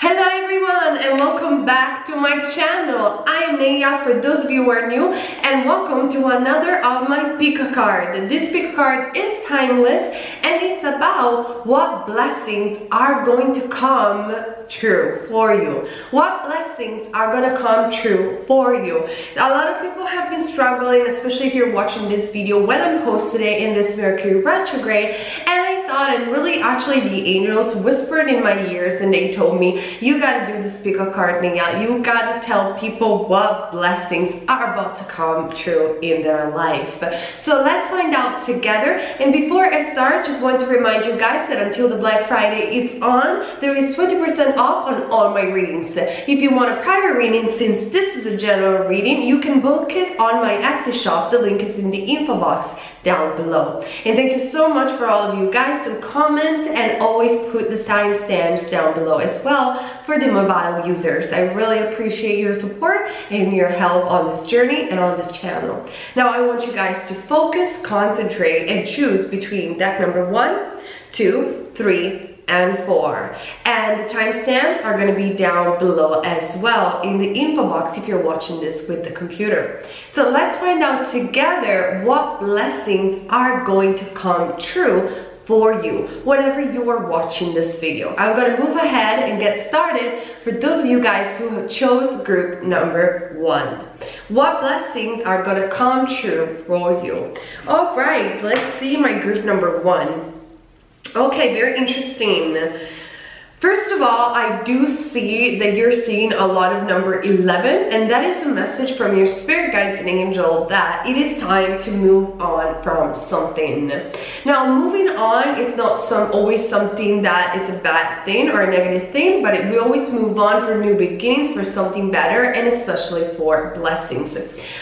Hello everyone and welcome back to my channel. I am Neya for those of you who are new, and welcome to another of my pick a card. This pick a card is timeless and it's about what blessings are going to come true for you. What blessings are going to come true for you. A lot of people have been struggling, especially if you're watching this video when I'm posted it in this Mercury retrograde, and I thought, and really actually the angels whispered in my ears and they told me, you gotta do this pick a card, Neya. You gotta tell people what blessings are about to come true in their life. So let's find out together. And before I start, just want to remind you guys that until the Black Friday is on, there is 20% off on all my readings. If you want a private reading, since this is a general reading, you can book it on my Etsy shop. The link is in the info box down below. And thank you so much for all of you guys who comment and always put the timestamps down below as well for the mobile users. I really appreciate your support and your help on this journey and on this channel. Now I want you guys to focus, concentrate, and choose between deck number 1, 2, 3, and 4, and the timestamps are going to be down below as well in the info box if you're watching this with the computer. So let's find out together what blessings are going to come true for you whenever you are watching this video. I'm going to move ahead and get started for those of you guys who have chose group number 1. What blessings are going to come true for you? All right, let's see my group number 1. Okay, very interesting. First of all, I do see that you're seeing a lot of number 11, and that is a message from your spirit guides and angel that it is time to move on from something. Now, moving on is not always something that it's a bad thing or a negative thing, but we always move on for new beginnings, for something better, and especially for blessings.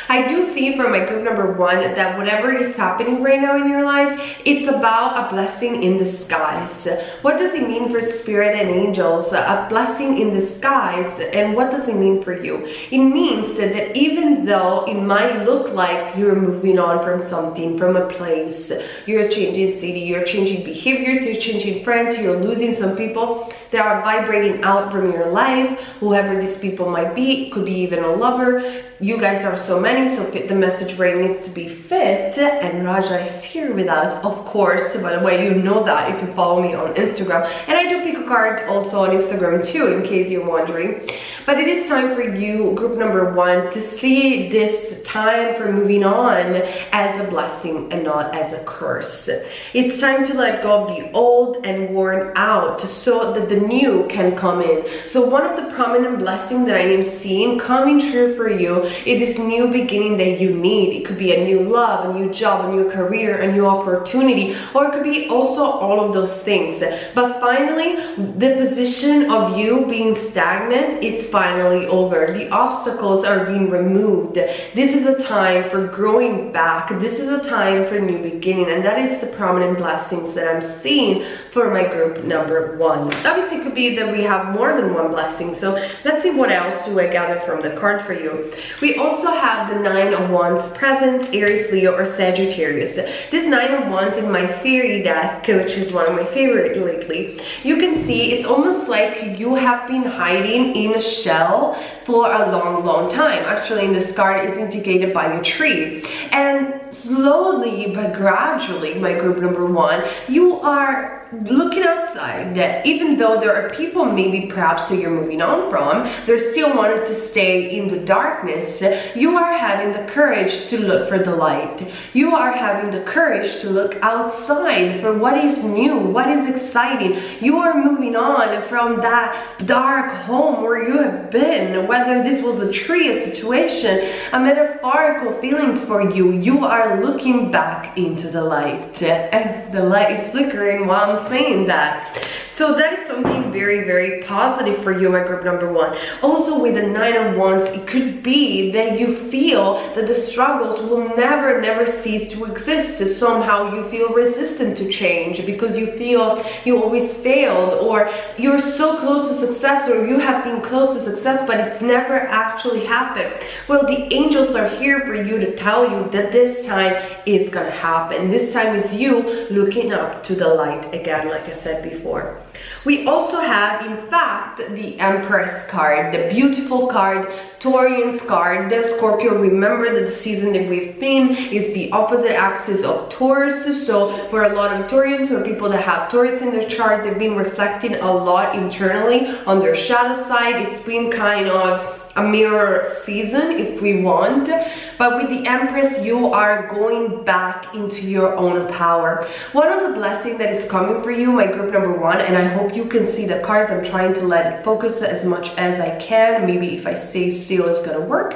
I do see from my group number 1 that whatever is happening right now in your life, it's about a blessing in disguise. What does it mean for spirit and angels? A blessing in disguise. And what does it mean for you? It means that even though it might look like you're moving on from something, from a place, you're changing city, you're changing behaviors, you're changing friends, you're losing some people that are vibrating out from your life, whoever these people might be, it could be even a lover. You guys are so many, so the message right needs to be fit, and Raja is here with us, of course. By the way, you know that if you follow me on Instagram, and I do pick a card also on Instagram too, in case you're wondering. But it is time for you, group number 1, to see this time for moving on as a blessing and not as a curse. It's time to let go of the old and worn out so that the new can come in. So one of the prominent blessings that I am seeing coming true for you, it is new beginning that you need. It could be a new love, a new job, a new career, a new opportunity, or it could be also all of those things. But finally, the position of you being stagnant, it's finally over. The obstacles are being removed. This is a time for growing back. This is a time for new beginning, and that is the prominent blessings that I'm seeing for my group number 1. Obviously, it could be that we have more than one blessing, so let's see what else do I gather from the card for you. We also have the 9 of Wands presence, Aries, Leo, or Sagittarius. This 9 of Wands in my fairy deck, which is one of my favorite lately, you can see it's almost like you have been hiding in a shell for a long time. Actually, in this card is indicated by a tree, and slowly but gradually, my group number 1, you are looking outside. Even though there are people maybe perhaps that you're moving on from, they're still wanting to stay in the darkness. You are having the courage to look for the light. You are having the courage to look outside for what is new, what is exciting. You are moving on from that dark home where you have been, whether this was a tree, a situation, a metaphorical feelings for you. You are looking back into the light, and the light is flickering while I'm saying that. So that is something very positive for you, my group number 1. Also, with the 9 of Wands, it could be that you feel that the struggles will never cease to exist. Somehow you feel resistant to change because you feel you always failed, or you're so close to success, or you have been close to success but it's never actually happened. Well, the angels are here for you to tell you that this time is gonna happen. This time is you looking up to the light again, like I said before. We also have, in fact, the Empress card, the beautiful card, Taurian's card, the Scorpio. Remember that the season that we've been is the opposite axis of Taurus. So for a lot of Taurians or people that have Taurus in their chart, they've been reflecting a lot internally on their shadow side. It's been kind of a mirror season, if we want. But with the Empress, you are going back into your own power. One of the blessings that is coming for you, my group number one, and I hope you can see the cards. I'm trying to let it focus as much as I can. Maybe if I stay still, it's gonna work.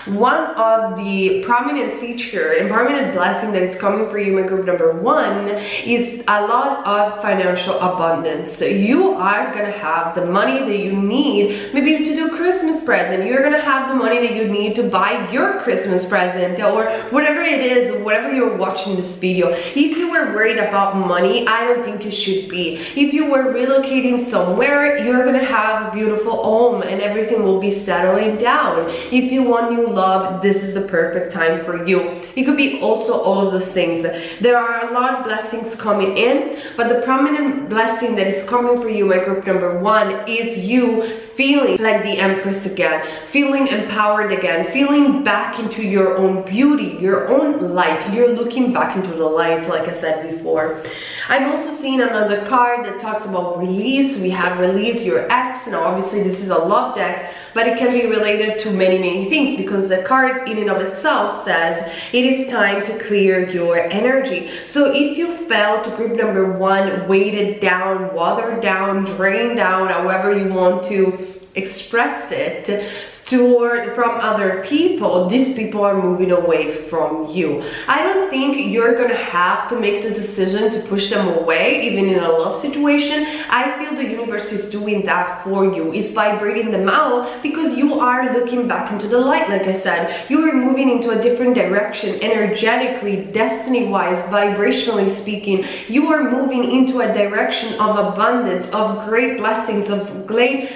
One of the prominent feature and prominent blessing that is coming for you, my group number one, is a lot of financial abundance. So you are gonna have the money that you need, maybe to do Christmas present. You're gonna have the money that you need to buy your Christmas present, or whatever it is, whatever you're watching this video. If you were worried about money, I don't think you should be. If you were relocating somewhere, you're gonna have a beautiful home and everything will be settling down. If you want new love, this is the perfect time for you. It could be also all of those things. There are a lot of blessings coming in, but the prominent blessing that is coming for you, my group number one, is you feeling like the Empress again, feeling empowered again, feeling back into your own beauty, your own light. You're looking back into the light, like I said before. I'm also seeing another card that talks about release. We have release your ex. Now obviously this is a love deck, but it can be related to many things, because the card in and of itself says it is time to clear your energy. So if you felt, group number one, weighted down, watered down, drained down, however you want to express it, from other people, these people are moving away from you. I don't think you're gonna have to make the decision to push them away, even in a love situation. I feel the universe is doing that for you. It's vibrating them out because you are looking back into the light. Like I said, you are moving into a different direction, energetically, destiny-wise, vibrationally speaking. You are moving into a direction of abundance, of great blessings, of great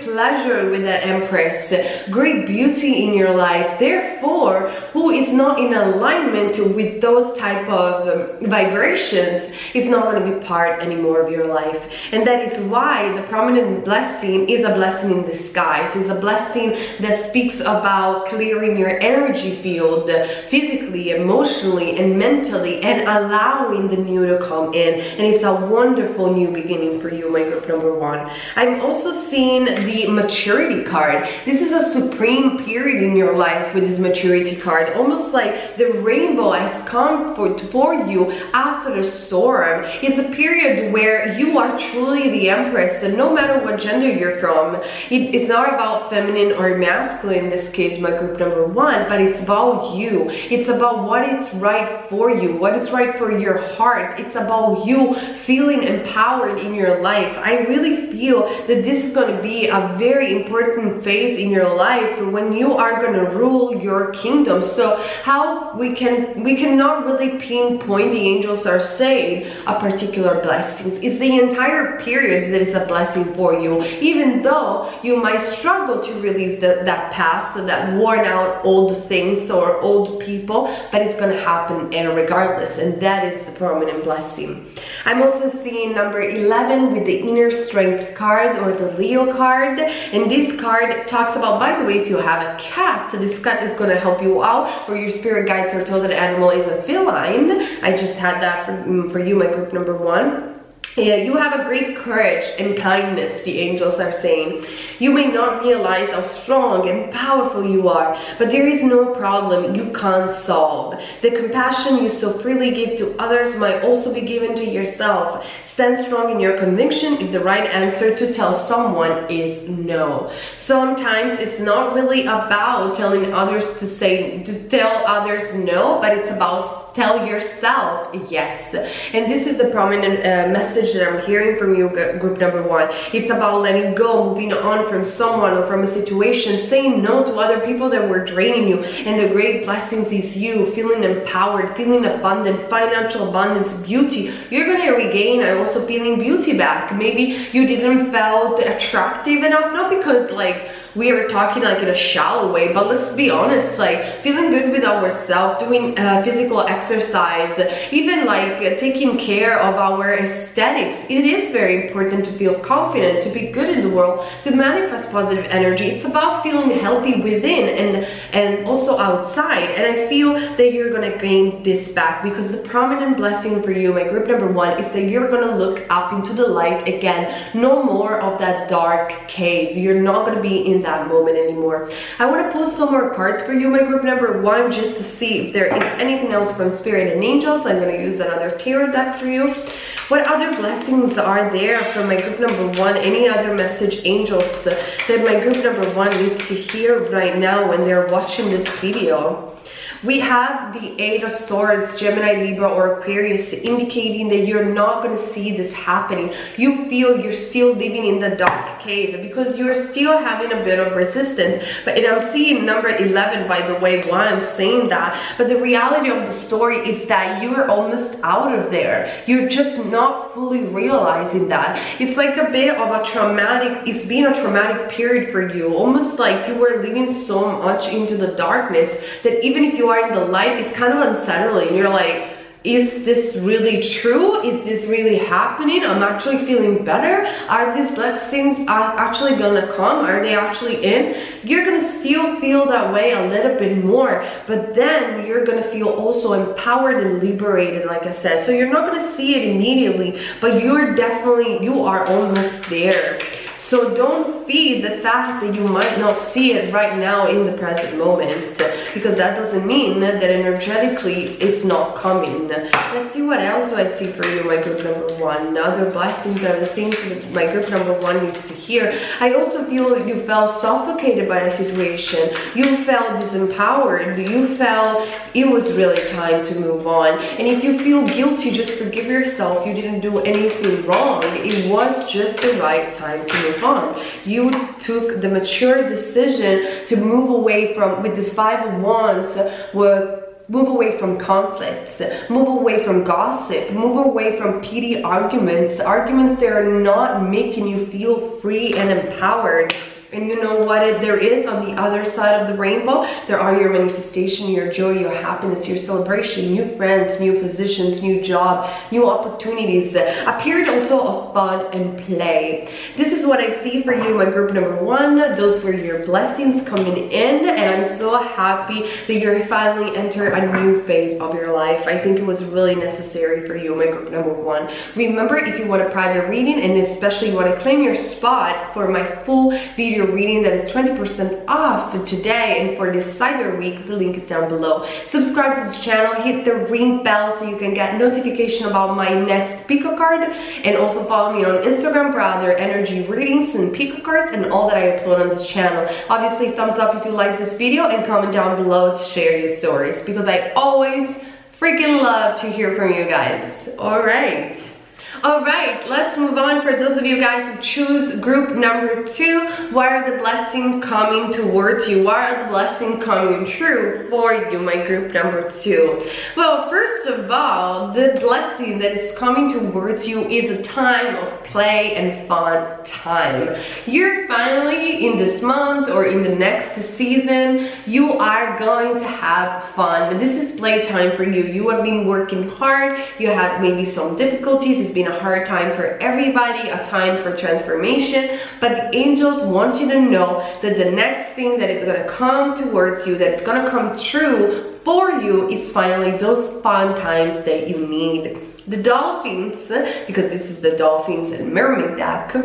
pleasure with the Empress, great beauty in your life. Therefore, who is not in alignment with those type of vibrations is not going to be part anymore of your life. And that is why the prominent blessing is a blessing in disguise. It's a blessing that speaks about clearing your energy field physically, emotionally, and mentally, and allowing the new to come in. And it's a wonderful new beginning for you, my group number one. I'm also seeing the maturity card. This is a supreme period in your life with this maturity card, almost like the rainbow has come for you after the storm. It's a period where you are truly the Empress, and no matter what gender you're from, it's not about feminine or masculine in this case, my group number one, but it's about you. It's about what is right for you, what is right for your heart. It's about you feeling empowered in your life. I really feel that this is going to be a very important phase in your life when you are going to rule your kingdom. So how we cannot really pinpoint, the angels are saying, a particular blessing. It's the entire period that is a blessing for you, even though you might struggle to release that past, that worn out old things or old people, but it's going to happen regardless, and that is the prominent blessing. I'm also seeing number 11 with the inner strength card, or the Leo card, and this card talks about, by the way, if you have a cat, this cat is going to help you out, or your spirit guides are told that the animal is a feline. I just had that for you, my group number one. Yeah, you have a great courage and kindness, the angels are saying. You may not realize how strong and powerful you are, but there is no problem you can't solve. The compassion you so freely give to others might also be given to yourself. Stand strong in your conviction if the right answer to tell someone is no. Sometimes it's not really about telling others to tell others no, but it's about tell yourself yes. And this is the prominent message that I'm hearing from you, group number one. It's about letting go, moving on from someone or from a situation, saying no to other people that were draining you. And the great blessings is you feeling empowered, feeling abundant, financial abundance, beauty. You're going to regain also feeling beauty back. Maybe you didn't felt attractive enough, not because like we are talking like in a shallow way, but let's be honest, like feeling good with ourselves, doing physical exercise, even like taking care of our aesthetics. It is very important to feel confident, to be good in the world, to manifest positive energy. It's about feeling healthy within and also outside. And I feel that you're gonna gain this back, because the prominent blessing for you, my group number 1, is that you're gonna look up into the light again. No more of that dark cave. You're not gonna be in that moment anymore. I want to pull some more cards for you, my group number 1, just to see if there is anything else from Spirit and Angels. I'm going to use another tarot deck for you. What other blessings are there from my group number 1? Any other message, angels, that my group number 1 needs to hear right now when they're watching this video? We have the 8 of Swords, Gemini, Libra, or Aquarius, indicating that you're not going to see this happening. You feel you're still living in the dark cave because you're still having a bit of resistance. And I'm seeing number 11, by the way, why I'm saying that. But the reality of the story is that you're almost out of there. You're just not fully realizing that. It's like a bit of a traumatic, it's been a traumatic period for you. Almost like you were living so much into the darkness that even if you are in the light, it's kind of unsettling. You're like, is this really true? Is this really happening? I'm actually feeling better. Are these blessings actually gonna come? Are they actually in? You're gonna still feel that way a little bit more, but then you're gonna feel also empowered and liberated, like I said. So you're not gonna see it immediately, but you are almost there. So don't feed the fact that you might not see it right now in the present moment, because that doesn't mean that energetically it's not coming. Let's see, what else do I see for you, my group number 1? Other blessings are the things that my group number 1 needs to hear. I also feel you felt suffocated by the situation. You felt disempowered. You felt it was really time to move on. And if you feel guilty, just forgive yourself. You didn't do anything wrong. It was just the right time to move on. You took the mature decision to move away from, with this 5 of Wands, move away from conflicts, move away from gossip, move away from petty arguments that are not making you feel free and empowered. And you know what there is on the other side of the rainbow? There are your manifestation, your joy, your happiness, your celebration, new friends, new positions, new job, new opportunities, a period also of fun and play. This is what I see for you, my group number 1. Those were your blessings coming in, and I'm so happy that you're finally entered a new phase of your life. I think it was really necessary for you, my group number 1. Remember, if you want a private reading, and especially you want to claim your spot for my full video reading that is 20% off today and for this Cyber Week, the link is down below. Subscribe to this channel, hit the ring bell so you can get notification about my next pico card, and also follow me on Instagram for other energy readings and pico cards and all that I upload on this channel. Obviously, thumbs up if you like this video, and comment down below to share your stories, because I always freaking love to hear from you guys. Alright, let's move on. For those of you guys who choose group number 2, what are the blessings coming towards you? What are the blessings coming true for you, my group number 2? Well, first of all, the blessing that is coming towards you is a time of play and fun time. You're finally, in this month or in the next season, you are going to have fun. This is playtime for you. You have been working hard. You had maybe some difficulties. It's been a hard time for everybody, a time for transformation, but the angels want you to know that the next thing that is going to come towards you, that is going to come true for you, is finally those fun times that you need. The dolphins, because this is the dolphins and mermaid deck,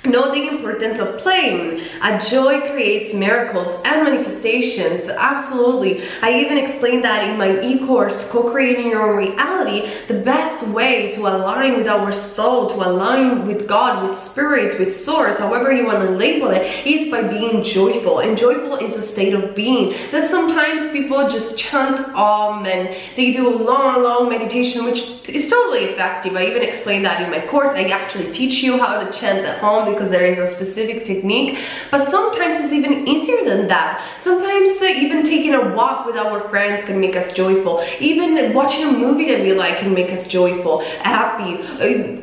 know the importance of playing. A joy creates miracles and manifestations. Absolutely. I even explained that in my e-course, Co-Creating Your Own Reality. The best way to align with our soul, to align with God, with spirit, with source, however you want to label it, is by being joyful. And joyful is a state of being. That sometimes people just chant and they do a long meditation, which is totally effective. I even explained that in my course. I actually teach you how to chant at home, because there is a specific technique, but sometimes it's even easier than that. Sometimes even taking a walk with our friends can make us joyful. Even watching a movie that we like can make us joyful, happy.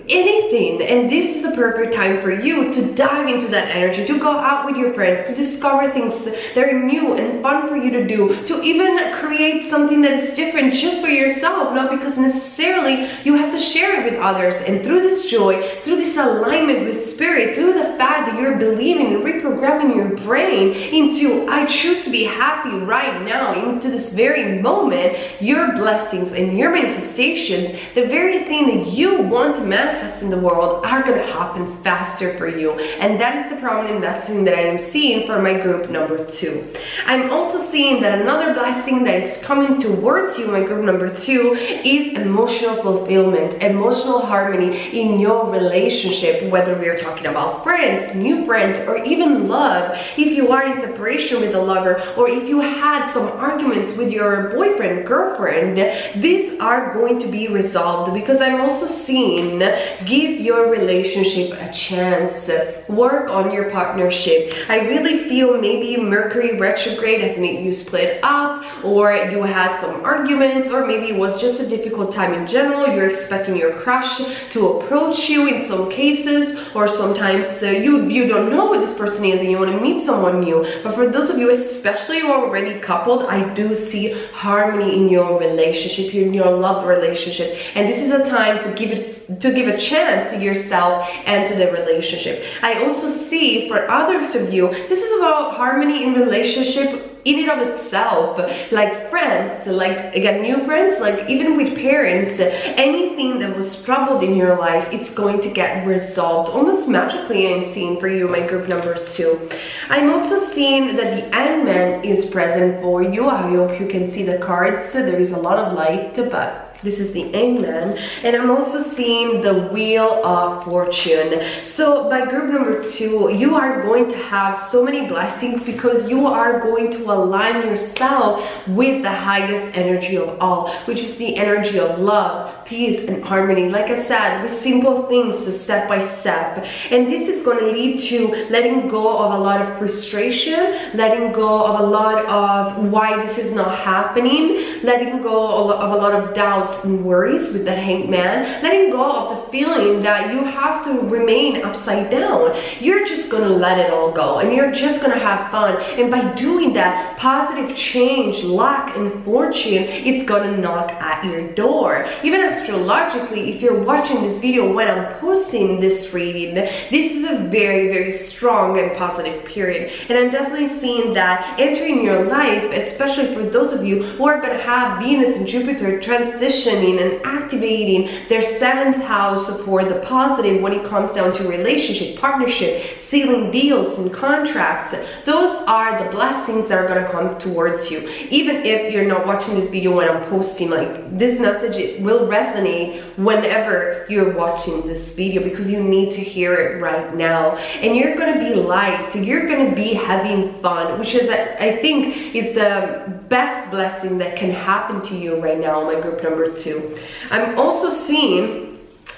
anything, and this is the perfect time for you to dive into that energy, to go out with your friends, to discover things that are new and fun for you to do, to even create something that is different just for yourself, not because necessarily you have to share it with others. And through this joy, through this alignment with spirit, through the fact that you're believing and reprogramming your brain into I choose to be happy right now, into this very moment, your blessings and your manifestations, the very thing that you want to manifest in the world, are going to happen faster for you. And that is the prominent blessing that I am seeing for my group number 2. I'm also seeing that another blessing that is coming towards you, my group number 2, is emotional fulfillment, emotional harmony in your relationship, whether we are talking about friends, new friends, or even love. If you are in separation with a lover, or if you had some arguments with your boyfriend, girlfriend, these are going to be resolved, because I'm also seeing give your relationship a chance, work on your partnership. I really feel maybe Mercury retrograde has made you split up, or you had some arguments, or maybe it was just a difficult time in general. You're expecting your crush to approach you in some cases, or sometimes you don't know who this person is and you want to meet someone new. But for those of you, especially who are already coupled, I do see harmony in your relationship, in your love relationship, and this is a time to give a chance to yourself and to the relationship. I also see for others of you, this is about harmony in relationship in and of itself, like friends, like again new friends, like even with parents, anything that was troubled in your life, it's going to get resolved almost magically. I'm seeing for you, my group number 2. I'm also seeing that the Ant-Man is present for you. I hope you can see the cards. There is a lot of light, but this is the Ant-Man. And I'm also seeing the Wheel of Fortune. So by group number 2, you are going to have so many blessings, because you are going to align yourself with the highest energy of all, which is the energy of love, peace, and harmony. Like I said, with simple things, step by step. And this is going to lead to letting go of a lot of frustration, letting go of a lot of why this is not happening, letting go of a lot of doubts and worries with that Hanged Man, letting go of the feeling that you have to remain upside down. You're just gonna let it all go, and you're just gonna have fun. And by doing that, positive change, luck, and fortune, it's gonna knock at your door. Even astrologically, if you're watching this video when I'm posting this reading, this is a very, very strong and positive period. And I'm definitely seeing that entering your life, especially for those of you who are gonna have Venus and Jupiter transitioning and activating their 7th house for the positive when it comes down to relationship, partnership, sealing deals and contracts. Those are the blessings that are going to come towards you. Even if you're not watching this video when I'm posting, like this message, it will resonate whenever you're watching this video, because you need to hear it right now. And you're going to be light, you're going to be having fun, which is, I think, is the best blessing that can happen to you right now, my group number 2. I'm also seeing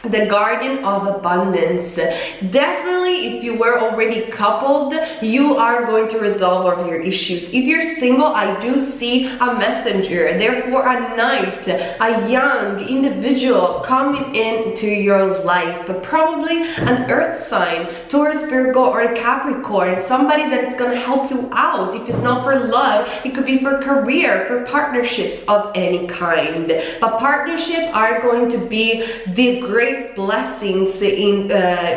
the Guardian of Abundance. Definitely, if you were already coupled, you are going to resolve all of your issues. If you're single, I do see a messenger, therefore a knight, a young individual coming into your life, probably an earth sign, Taurus, Virgo, or Capricorn, somebody that is going to help you out. If it's not for love, it could be for career, for partnerships of any kind. But partnership are going to be the great blessings in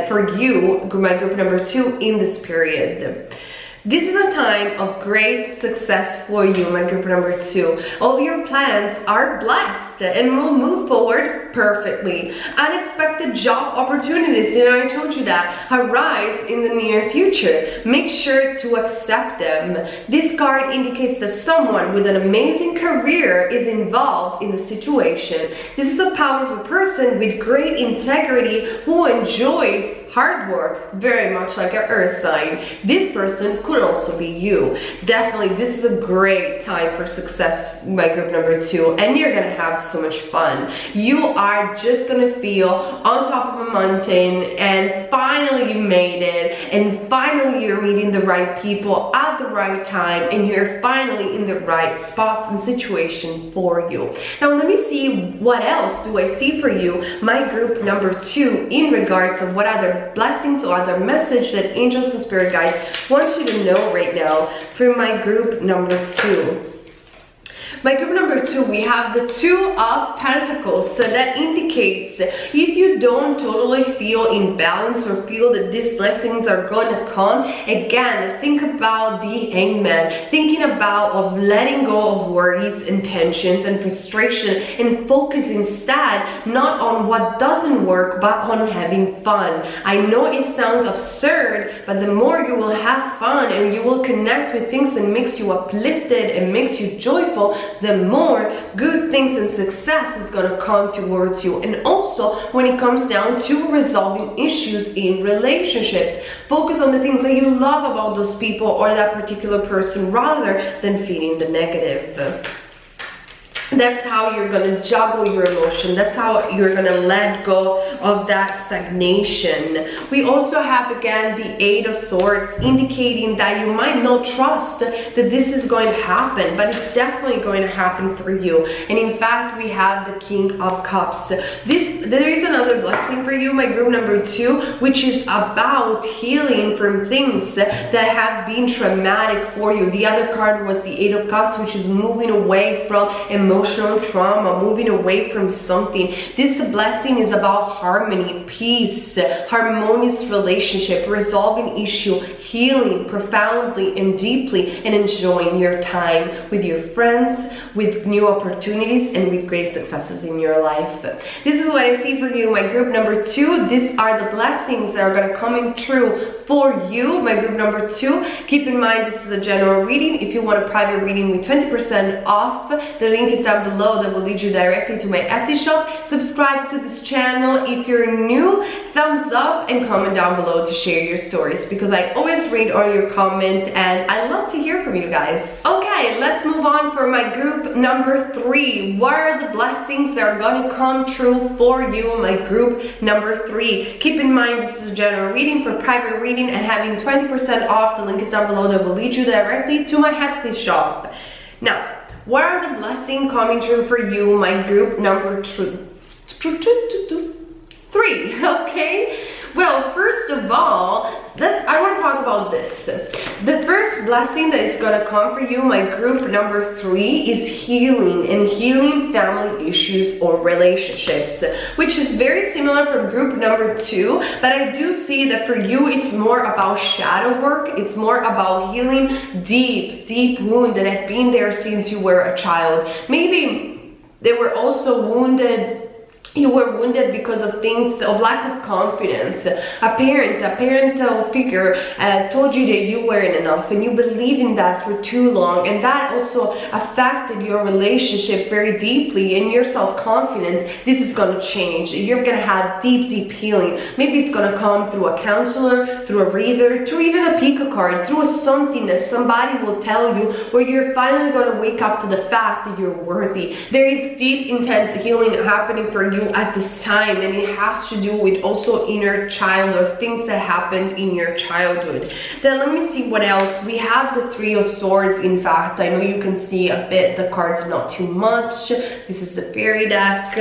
for you, my group number 2, in this period. This is a time of great success for you, my group number 2. All your plans are blessed and will move forward perfectly. Unexpected job opportunities, and I told you that, arise in the near future. Make sure to accept them. This card indicates that someone with an amazing career is involved in the situation. This is a powerful person with great integrity who enjoys hard work, very much like an earth sign. This person could also be you. Definitely, this is a great time for success, my group number 2, and you're gonna have so much fun. You are just gonna feel on top of a mountain, and finally you made it, and finally you're meeting the right people at the right time, and you're finally in the right spots and situation for you. Now let me see what else do I see for you, my group number 2, in regards of what other blessings or other message that angels and spirit guides want you to know right now for my group number 2. My group number 2, we have the 2 of Pentacles. So that indicates if you don't totally feel in balance or feel that these blessings are going to come, again, think about the Hangman. Thinking about of letting go of worries and tensions and frustration and focus instead not on what doesn't work but on having fun. I know it sounds absurd, but the more you will have fun and you will connect with things that makes you uplifted and makes you joyful, the more good things and success is going to come towards you. And also when it comes down to resolving issues in relationships, focus on the things that you love about those people or that particular person rather than feeling the negative. That's how you're going to juggle your emotion. That's how you're going to let go of that stagnation. We also have again the 8 of Swords, indicating that you might not trust that this is going to happen, but it's definitely going to happen for you. And in fact, we have the King of Cups. There is another blessing for you, my group number 2, which is about healing from things that have been traumatic for you. The other card was the 8 of Cups, which is moving away from emotional trauma, moving away from something. This blessing is about harmony, peace, harmonious relationship, resolving issue, healing profoundly and deeply, and enjoying your time with your friends, with new opportunities, and with great successes in your life. This is what I see for you, my group number 2. These are the blessings that are going to come in true for you, my group number 2. Keep in mind, this is a general reading. If you want a private reading with 20% off, the link is down below. That will lead you directly to my Etsy shop. Subscribe to this channel if you're new, thumbs up, and comment down below to share your stories, because I always read all your comment and I love to hear from you guys. Okay, let's move on for my group number 3. What are the blessings that are going to come true for you, my group number 3? Keep in mind, this is a general reading. For private reading and having 20% off, the link is down below. That will lead you directly to my Etsy shop. Now, what are the blessings coming true for you, my group number 3? Okay? Well, first of all, I want to talk about this. The first blessing that is going to come for you, my group number 3, is healing, and healing family issues or relationships, which is very similar from group number 2, but I do see that for you it's more about shadow work. It's more about healing deep wounds that have been there since you were a child. Maybe they were also wounded. You were wounded because of things of lack of confidence. A parental figure told you that you weren't enough, and you believed in that for too long, and that also affected your relationship very deeply and your self-confidence. This is going to change. You're going to have deep healing. Maybe it's going to come through a counselor, through a reader, through even a pick card, through something that somebody will tell you, where you're finally going to wake up to the fact that you're worthy. There is deep, intense healing happening for you at this time, and it has to do with also inner child or things that happened in your childhood. Then let me see what else. We have the 3 of Swords. In fact, I know you can see a bit the cards, not too much. This is the fairy deck.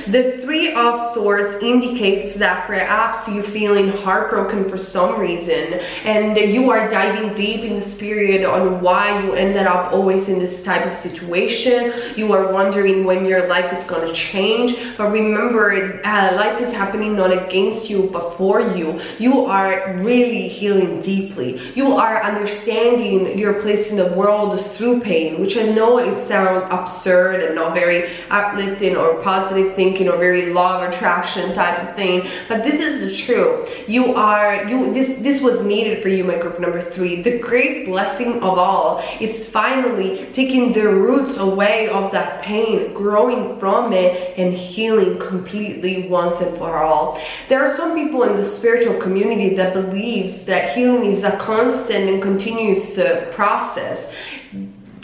The 3 of Swords indicates that perhaps you're feeling heartbroken for some reason, and you are diving deep in this period on why you ended up always in this type of situation. You are wondering when your life is going to change, but remember, life is happening not against you but for you. You are really healing deeply. You are understanding your place in the world through pain, which I know it sounds absurd and not very uplifting or positive thinking or very law of attraction type of thing, but this is the truth. This was needed for you, my group number 3. The great blessing of all is finally taking the roots away of that pain, growing from it, and healing completely once and for all. There are some people in the spiritual community that believes that healing is a constant and continuous process.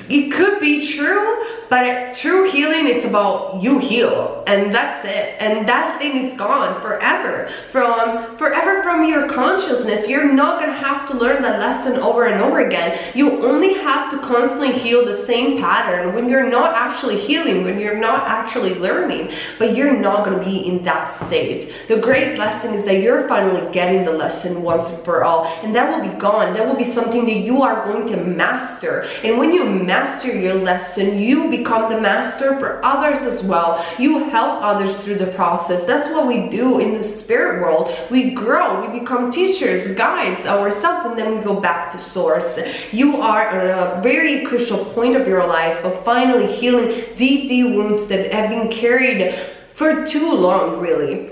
It could be true, But true healing, it's about you heal, and that's it. And that thing is gone forever from your consciousness. You're not gonna have to learn that lesson over and over again. You only have to constantly heal the same pattern when you're not actually healing, when you're not actually learning, but you're not gonna be in that state. The great lesson is that you're finally getting the lesson once and for all, and that will be gone. That will be something that you are going to master. And when you master your lesson, you become the master for others as well. You help others through the process. That's what we do in the spirit world. We grow, we become teachers, guides ourselves, and then we go back to source. You are at a very crucial point of your life of finally healing deep wounds that have been carried for too long, really.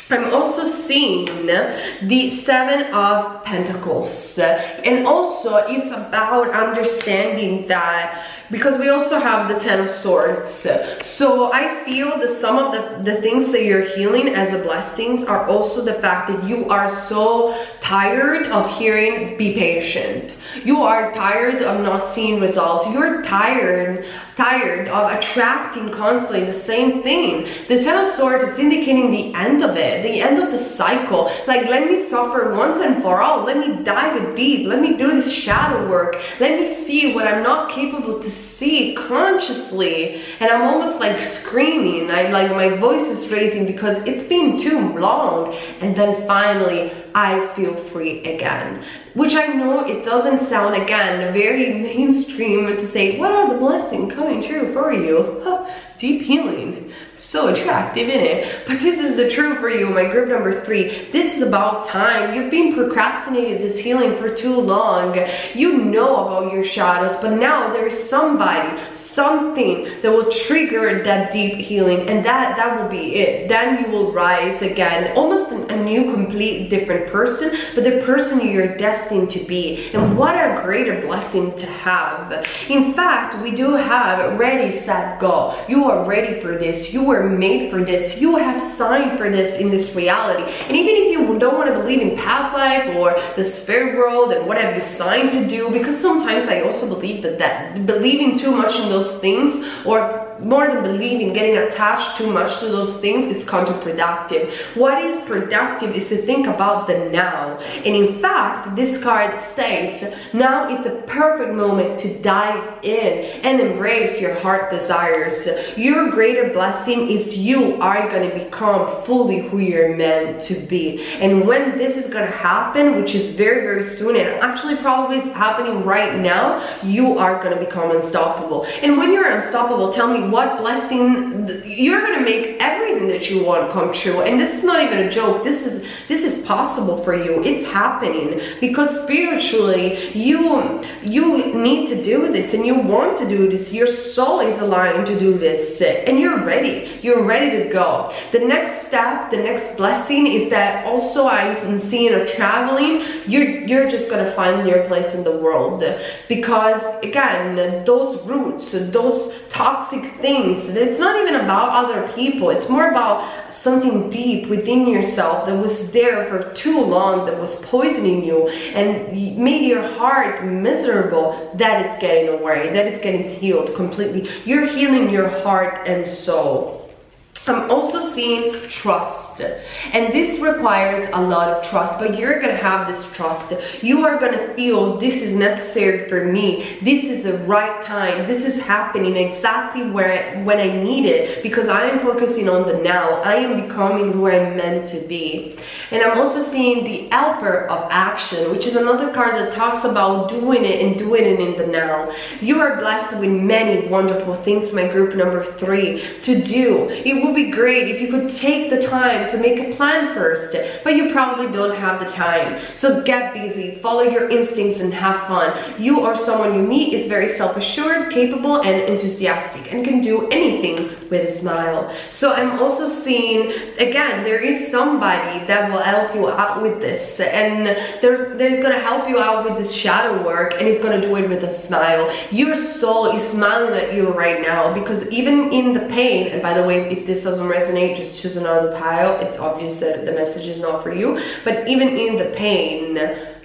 I'm also seeing the Seven of Pentacles, and also it's about understanding that, because we also have the Ten of Swords. So I feel that some of the things that you're healing as a blessings are also the fact that you are so tired of hearing be patient. You are tired of not seeing results. You're tired of attracting constantly the same thing. The Ten of Swords is indicating the end of it, the end of the cycle. Like, let me suffer once and for all. Let me dive deep. Let me do this shadow work. Let me see what I'm not capable to see consciously. And I'm almost like screaming. Like my voice is raising because it's been too long. And then finally, I feel free again. Which I know it doesn't sound, again, very mainstream to say, what are the blessings coming true for you? Huh, deep healing. So attractive, isn't it? But this is the truth for you, my group number 3. This is about time. You've been procrastinating this healing for too long. You know about your shadows, but now there is somebody, something that will trigger that deep healing, and that will be it. Then you will rise again, almost a new, complete, different person, but the person you're destined to be. And what a greater blessing to have. In fact, we do have ready, set, go. You are ready for this. You were made for this. You have signed for this in this reality. And even if you don't want to believe in past life or the spirit world and what have you signed to do, because sometimes I also believe that believing too much in those things, or more than believing, getting attached too much to those things, is counterproductive. What is productive is to think about the now. And in fact, this card states, now is the perfect moment to dive in and embrace your heart desires. Your greater blessing is you are going to become fully who you're meant to be. And when this is going to happen, which is very, very soon, and actually probably is happening right now, you are going to become unstoppable. And when you're unstoppable, tell me what blessing, you're going to make everything that you want come true. And this is not even a joke. This is possible for you. It's happening because spiritually you need to do this, and you want to do this. Your soul is aligned to do this, and you're ready to go. The next step, the next blessing is that also I'm seeing a traveling. You're just gonna find your place in the world, because again, those roots, those toxic things, it's not even about other people. It's more about something deep within yourself that was there for too long, that was poisoning you and made your heart miserable. That is getting away. That is getting healed completely. You're healing your heart and soul. I'm also seeing trust, and this requires a lot of trust, but you're gonna have this trust. You are gonna feel this is necessary for me. This is the right time. This is happening exactly when I need it, because I am focusing on the now. I am becoming who I'm meant to be. And I'm also seeing the Helper of Action, which is another card that talks about doing it and doing it in the now. You are blessed with many wonderful things, my group number 3, to do. It will be great if you could take the time to make a plan first, but you probably don't have the time. So get busy, follow your instincts, and have fun. You or someone you meet is very self-assured, capable, and enthusiastic, and can do anything with a smile. So I'm also seeing, again, there is somebody that will help you out with this, and there's gonna help you out with this shadow work, and he's gonna do it with a smile. Your soul is smiling at you right now, because even in the pain, and by the way, if this doesn't resonate, just choose another pile. It's obvious that the message is not for you, but even in the pain,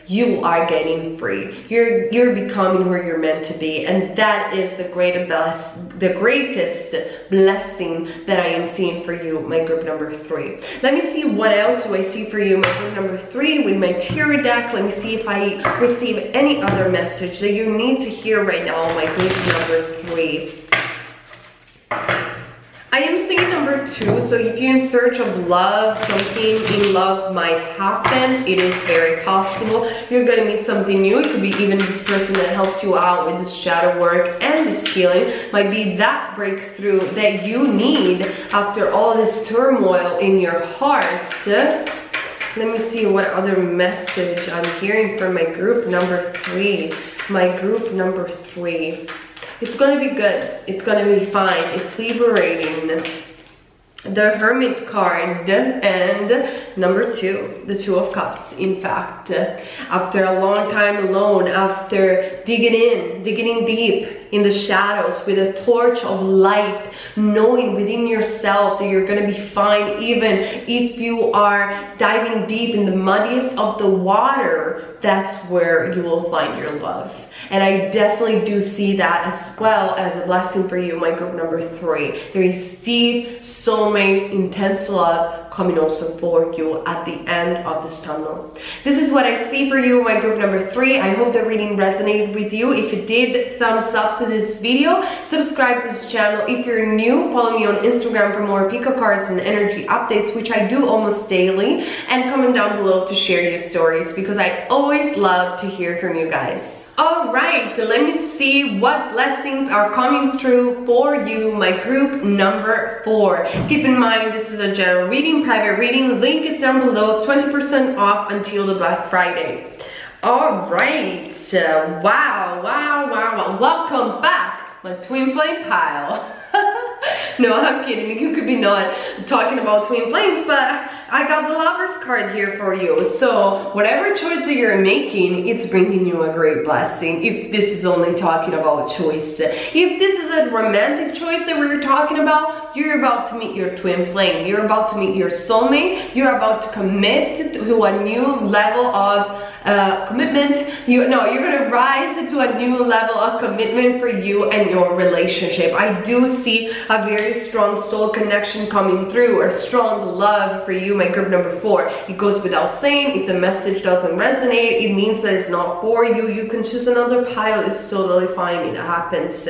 you are getting free. You're becoming who you're meant to be, and that is the greatest blessing that I am seeing for you, my group number 3. Let me see what else do I see for you, my group number 3, with my tarot deck. Let me see if I receive any other message that you need to hear right now, my group number 3. I am seeing number 2, so if you're in search of love, something in love might happen. It is very possible. You're gonna meet something new. It could be even this person that helps you out with this shadow work and this healing. Might be that breakthrough that you need after all this turmoil in your heart. Let me see what other message I'm hearing from my group number 3. My group number 3. It's gonna be good. It's gonna be fine. It's liberating. The Hermit card and number 2, the 2 of Cups. In fact, after a long time alone, after digging in deep in the shadows with a torch of light, knowing within yourself that you're gonna be fine, even if you are diving deep in the muddiest of the water, that's where you will find your love. And I definitely do see that as well as a blessing for you, my group number 3. There is deep, soulmate, intense love coming also for you at the end of this tunnel. This is what I see for you, my group number 3. I hope the reading resonated with you. If it did, thumbs up to this video. Subscribe to this channel. If you're new, follow me on Instagram for more pico cards and energy updates, which I do almost daily. And comment down below to share your stories, because I always love to hear from you guys. All right, let me see what blessings are coming through for you, my group number 4. Keep in mind, this is a general reading, private reading. Link is down below, 20% off until the Black Friday. All right, wow. Welcome back, my twin flame pile. No, I'm kidding. You could be not talking about twin flames, but I got the Lover's card here for you. So whatever choice that you're making, it's bringing you a great blessing. If this is only talking about choice, if this is a romantic choice that we're talking about, you're about to meet your twin flame. You're about to meet your soulmate. You're about to commit to a new level of commitment. You're gonna rise to a new level of commitment for you and your relationship. I do see a very strong soul connection coming through, or strong love for you, my group number 4. It goes without saying, if the message doesn't resonate, it means that it's not for you. You can choose another pile. It's totally fine. It happens.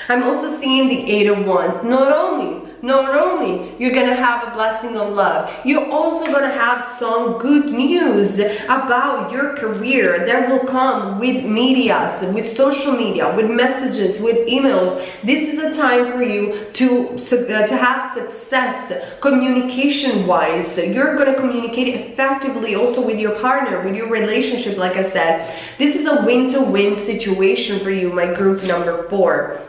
I'm also seeing the 8 of Wands. Not only you're gonna have a blessing of love, you're also gonna have some good news about your career that will come with media, with social media, with messages, with emails. This is a time for you to have success communication wise. You're gonna communicate effectively also with your partner, with your relationship. Like I said, this is a win-to-win situation for you, my group number 4.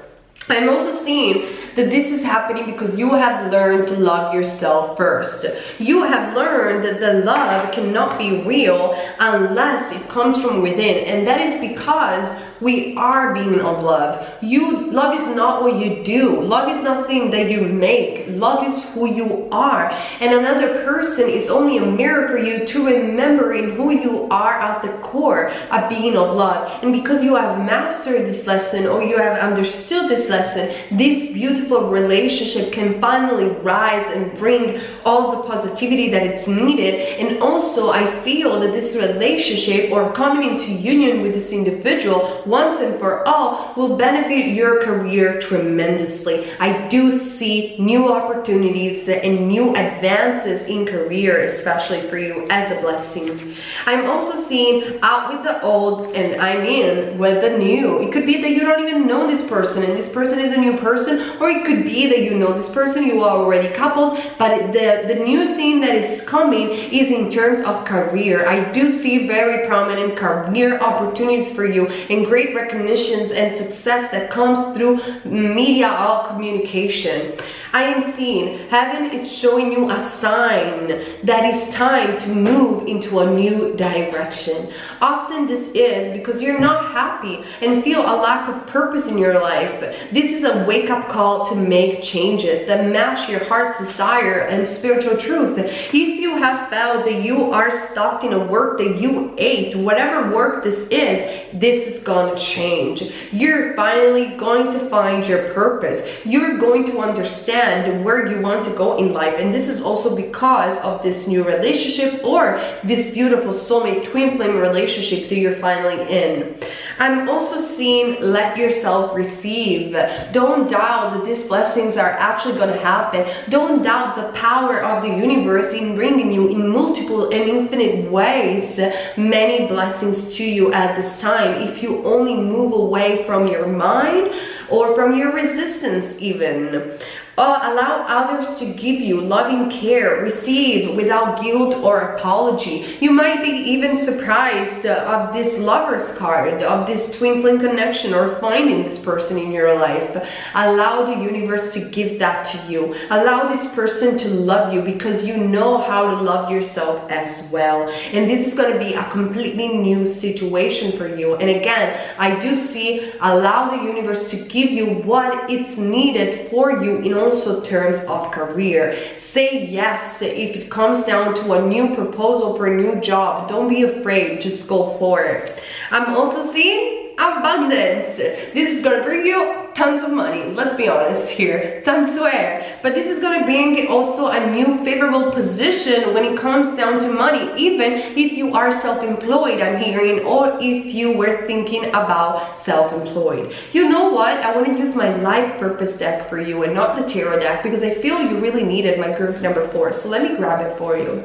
I'm also seeing that this is happening because you have learned to love yourself first. You have learned that the love cannot be real unless it comes from within, and that is because we are being of love. Love is not what you do. Love is nothing that you make. Love is who you are. And another person is only a mirror for you to remembering who you are at the core, a being of love. And because you have mastered this lesson, or you have understood this lesson, this beautiful relationship can finally rise and bring all the positivity that it's needed. And also, I feel that this relationship, or coming into union with this individual, once and for all, will benefit your career tremendously. I do see new opportunities and new advances in career, especially for you, as a blessing. I'm also seeing out with the old and I'm in with the new. It could be that you don't even know this person and this person is a new person, or it could be that you know this person, you are already coupled, but the new thing that is coming is in terms of career. I do see very prominent career opportunities for you and great great recognitions and success that comes through media or communication. I am seeing heaven is showing you a sign that it's time to move into a new direction. Often this is because you're not happy and feel a lack of purpose in your life. This is a wake-up call to make changes that match your heart's desire and spiritual truth. If you have felt that you are stuck in a work that you hate, whatever work this is going to change. You're finally going to find your purpose. You're going to understand where you want to go in life, and this is also because of this new relationship or this beautiful soulmate twin flame relationship that you're finally in. I'm also seeing let yourself receive. Don't doubt that these blessings are actually going to happen. Don't doubt the power of the universe in bringing you in multiple and infinite ways many blessings to you at this time, if you only move away from your mind or from your resistance even. Allow others to give you loving care. Receive without guilt or apology. You might be even surprised of this lover's card, of this twin flame connection, or finding this person in your life. Allow the universe to give that to you. Allow this person to love you because you know how to love yourself as well. And this is going to be a completely new situation for you. And again, I do see allow the universe to give you what it's needed for you in also terms of career. Say yes if it comes down to a new proposal for a new job. Don't be afraid, just go for it. I'm also seeing abundance. This is gonna bring you tons of money, let's be honest here, tons swear. But this is gonna bring also a new favorable position when it comes down to money, even if you are self-employed, I'm hearing, or if you were thinking about self-employed. You know what, I want to use my life purpose deck for you and not the tarot deck, because I feel you really needed my group number 4, so let me grab it for you.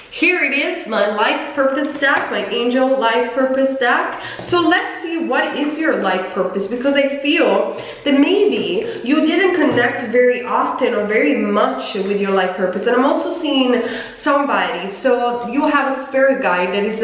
Here it is, my life purpose deck, my angel life purpose deck. So let's see what is your life purpose, because I feel that maybe you didn't connect very often or very much with your life purpose. And I'm also seeing somebody, so you have a spirit guide that is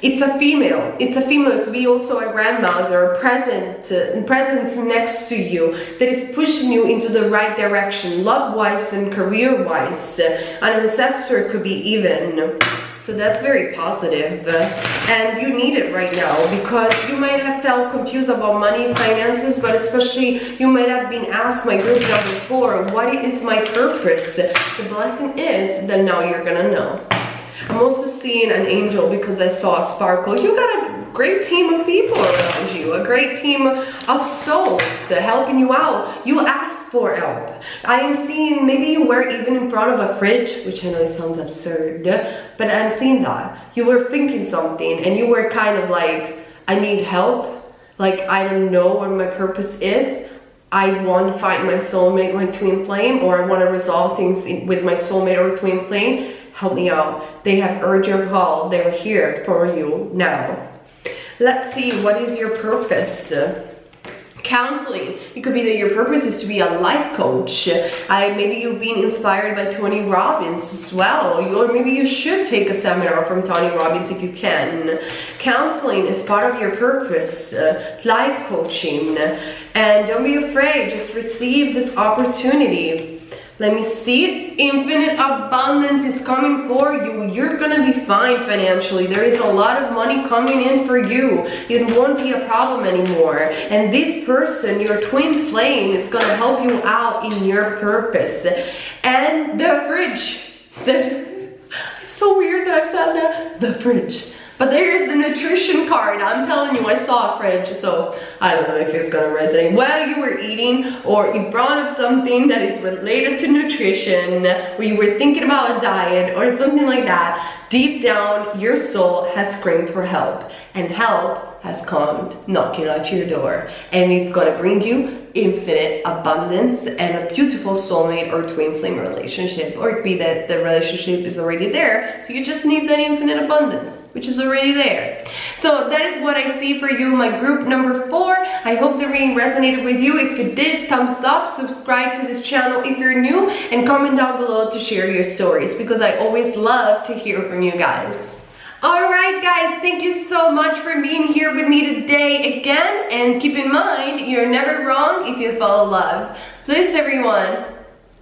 it's a female. It's a female. It could be also a grandmother, a presence next to you that is pushing you into the right direction, love-wise and career-wise. An ancestor could be even. So that's very positive, and you need it right now, because you might have felt confused about money, finances, but especially you might have been asked, my group number 4, what is my purpose? The blessing is that now you're gonna know. I'm also seeing an angel because I saw a sparkle. You got a great team of people around you, a great team of souls helping you out. You asked for help. I am seeing maybe you were even in front of a fridge, which I know sounds absurd, but I'm seeing that. You were thinking something and you were kind of like, I need help. Like, I don't know what my purpose is. I want to find my soulmate, my twin flame, or I want to resolve things with my soulmate or twin flame. Help me out. They have heard your call. They're here for you now. Let's see, what is your purpose? Counseling. It could be that your purpose is to be a life coach. Maybe you've been inspired by Tony Robbins as well, or maybe you should take a seminar from Tony Robbins if you can. Counseling is part of your purpose, life coaching, and don't be afraid, just receive this opportunity. Let me see, infinite abundance is coming for you. You're gonna be fine financially. There is a lot of money coming in for you. It won't be a problem anymore. And this person, your twin flame, is gonna help you out in your purpose. And the fridge. It's so weird that I've said that. The fridge. But there is the nutrition card. I'm telling you, I saw a fridge, so I don't know if it's gonna resonate. While you were eating or in front of something that is related to nutrition, or you were thinking about a diet or something like that, deep down, your soul has screamed for help. And help has come knocking at your door. And it's gonna bring you infinite abundance and a beautiful soulmate or twin flame relationship, or it could be that the relationship is already there, so you just need that infinite abundance, which is already there. So that is what I see for you, my group number 4. I hope the reading resonated with you. If it did, thumbs up, subscribe to this channel if you're new, and comment down below to share your stories, because I always love to hear from you guys. Alright guys, thank you so much for being here with me today again, and keep in mind, you're never wrong if you follow love. Please everyone,